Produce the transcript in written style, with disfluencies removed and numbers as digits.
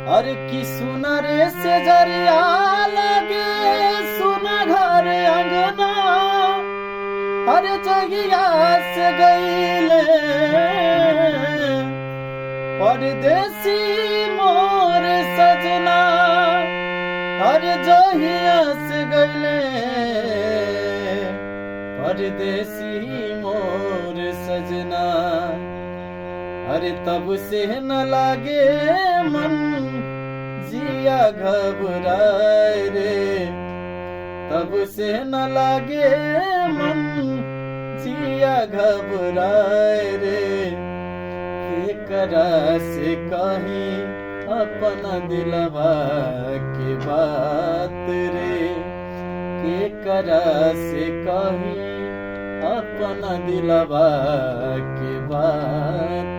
अरे की सुना रे से जरिया लगे सुना घर अंगना। अरे जगिया से गईले परदेसी मोर सजना। अरे जहिया से गईले परदेसी मोर सजना। अरे तब से न लागे मन जिया घबराए रे। तब से न लागे मन जिया घबराए रे। एकरा से कहीं अपना दिलवा के बात रे। एकरा से कहीं अपना दिलवा के बात